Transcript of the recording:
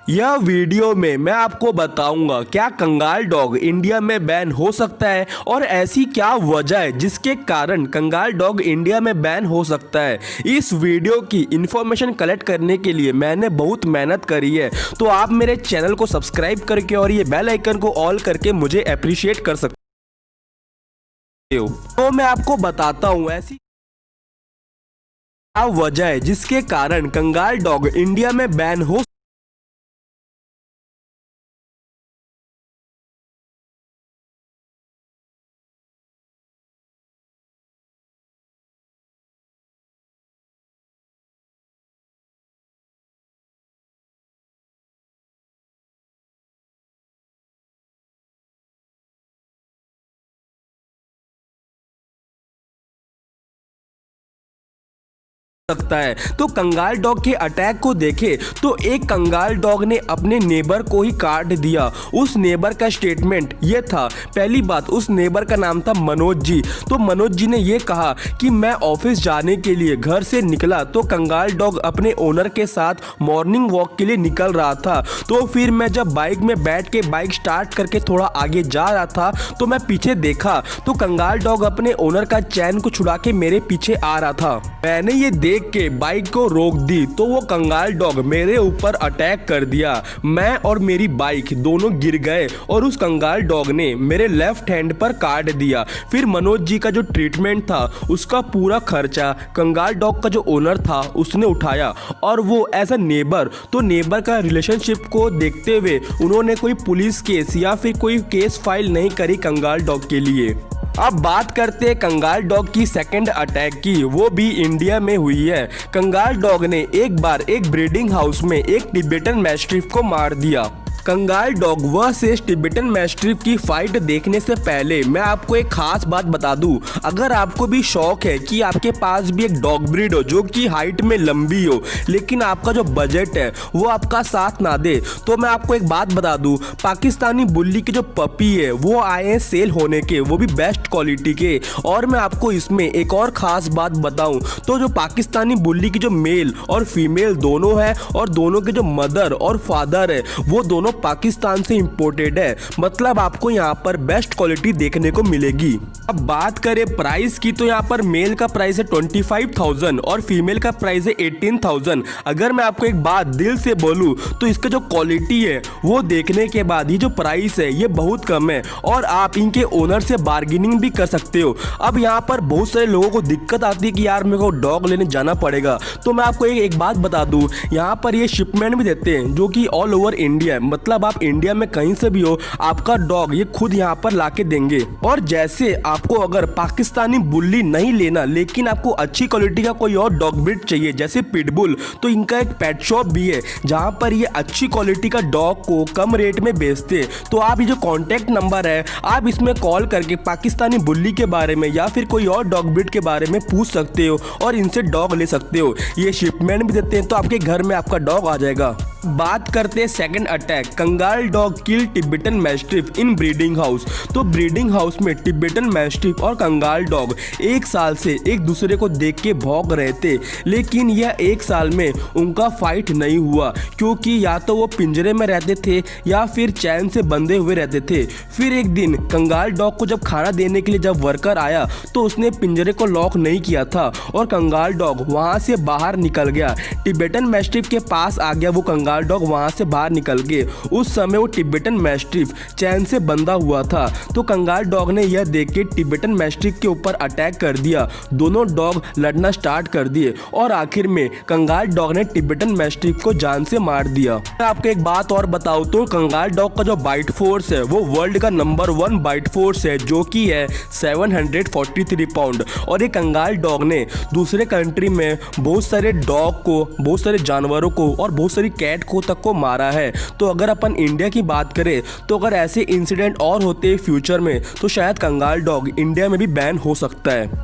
यह वीडियो में मैं आपको बताऊंगा क्या कंगाल डॉग इंडिया में बैन हो सकता है और ऐसी क्या वजह है जिसके कारण कंगाल डॉग इंडिया में बैन हो सकता है। इस वीडियो की इंफॉर्मेशन कलेक्ट करने के लिए मैंने बहुत मेहनत करी है, तो आप मेरे चैनल को सब्सक्राइब करके और ये बेल आइकन को ऑल करके मुझे अप्रिशिएट कर सकते हो। तो मैं आपको बताता हूँ ऐसी क्या वजह है जिसके कारण कंगाल डॉग इंडिया में बैन हो सकता है। तो कंगाल डॉग के अटैक को देखें तो एक कंगाल डॉग ने अपने नेबर को ही काट दिया। उस नेबर का स्टेटमेंट ये था, पहली बात उस नेबर का नाम था मनोज जी। तो मनोज जी ने ये कहा कि मैं ऑफिस जाने के लिए घर से निकला तो कंगाल डॉग अपने ओनर के साथ मॉर्निंग वॉक के लिए निकल रहा था। तो फिर मैं जब बाइक में बैठ के बाइक स्टार्ट करके थोड़ा आगे जा रहा था तो मैं पीछे देखा तो कंगाल डॉग अपने ओनर का चैन को छुड़ा के मेरे पीछे आ रहा था। मैंने ये देख के बाइक को रोक दी तो वो कंगाल डॉग मेरे ऊपर अटैक कर दिया। मैं और मेरी बाइक दोनों गिर गए और उस कंगाल डॉग ने मेरे लेफ्ट हैंड पर काट दिया। फिर मनोज जी का जो ट्रीटमेंट था उसका पूरा खर्चा कंगाल डॉग का जो ओनर था उसने उठाया, और वो एज अ नेबर, तो नेबर का रिलेशनशिप को देखते हुए उन्होंने कोई पुलिस केस या फिर कोई केस फाइल नहीं करी कंगाल डॉग के लिए। अब बात करते हैं कंगाल डॉग की सेकंड अटैक की, वो भी इंडिया में हुई है। कंगाल डॉग ने एक बार एक ब्रीडिंग हाउस में एक टिबेटन मैस्टिफ को मार दिया। कंगाल डॉग वर्सेस टिबेटन मैस्टिफ की फाइट देखने से पहले मैं आपको एक खास बात बता दूं, अगर आपको भी शौक है कि आपके पास भी एक डॉग ब्रीड हो जो कि हाइट में लंबी हो लेकिन आपका जो बजट है वो आपका साथ ना दे, तो मैं आपको एक बात बता दूं, पाकिस्तानी बुल्ली के जो पपी है वो आए हैं सेल होने के, वो भी बेस्ट क्वालिटी के। और मैं आपको इसमें एक और ख़ास बात बताऊं तो जो पाकिस्तानी बुल्ली की जो मेल और फीमेल दोनों है और दोनों के जो मदर और फादर है वो दोनों पाकिस्तान से इंपोर्टेड है, मतलब आपको यहाँ पर बेस्ट क्वालिटी देखने को मिलेगी। अब बात करें प्राइस की तो यहाँ पर मेल का प्राइस है 25,000 और फीमेल का प्राइस है 18,000। अगर मैं आपको एक बात दिल से बोलूँ तो इसका जो क्वालिटी है वो देखने के बाद ये जो प्राइस है ये बहुत कम है और आप इनके ओनर से बार्गेनिंग भी कर सकते हो। अब यहाँ पर बहुत सारे लोगों को दिक्कत आती है कि यार मेरे को डॉग लेने जाना पड़ेगा, तो मैं आपको एक बात बता दूँ, यहाँ पर ये शिपमेंट भी देते हैं जो कि ऑल ओवर इंडिया है, मतलब आप इंडिया में कहीं से भी हो आपका डॉग ये खुद यहाँ पर लाके देंगे। और जैसे आपको अगर पाकिस्तानी बुल्ली नहीं लेना लेकिन आपको अच्छी क्वालिटी का कोई और डॉग ब्रीड चाहिए जैसे पिटबुल, तो इनका एक पेट शॉप भी है जहाँ पर ये अच्छी क्वालिटी का डॉग को कम रेट में बेचते हैं। तो आप ये जो कॉन्टैक्ट नंबर है आप इसमें कॉल करके पाकिस्तानी बुल्ली के बारे में या फिर कोई और डॉग ब्रीड के बारे में पूछ सकते हो और इनसे डॉग ले सकते हो। ये शिपमेंट भी देते हैं तो आपके घर में आपका डॉग आ जाएगा। बात करते हैं सेकंड अटैक, कंगाल डॉग किल टिबेटन मैस्टिफ इन ब्रीडिंग हाउस। तो ब्रीडिंग हाउस में टिबेटन मैस्टिफ और कंगाल डॉग एक साल से एक दूसरे को देख के भौंक रहे थे, लेकिन यह एक साल में उनका फाइट नहीं हुआ क्योंकि या तो वो पिंजरे में रहते थे या फिर चैन से बंधे हुए रहते थे। फिर एक दिन कंगाल डॉग को जब खाना देने के लिए जब वर्कर आया तो उसने पिंजरे को लॉक नहीं किया था और कंगाल डॉग वहाँ से बाहर निकल गया। टिबेटन मैस्टिफ के पास आ गया वो कंगाल डॉग वहां से बाहर निकल गए। उस समय वो टिबेटन मैस्टिफ चैन से बंधा हुआ था, तो कंगाल डॉग ने यह देख के टिबेटन मैस्टिफ के ऊपर अटैक कर दिया। दोनों डॉग लड़ना स्टार्ट कर दिए और आखिर में कंगाल डॉग ने टिबेटन मैस्टिफ को जान से मार दिया। मैं आपको एक बात और बताऊं तो कंगाल डॉग का जो बाइट फोर्स है वो वर्ल्ड का नंबर 1 बाइट फोर्स है जो कि है 743 पाउंड। और ये कंगाल डॉग ने दूसरे कंट्री में बहुत सारे डॉग को, बहुत सारे जानवरों को और बहुत सारी कैट को तक को मारा है। तो अगर अपन इंडिया की बात करें तो अगर ऐसे इंसिडेंट और होते फ्यूचर में तो शायद कंगाल डॉग इंडिया में भी बैन हो सकता है।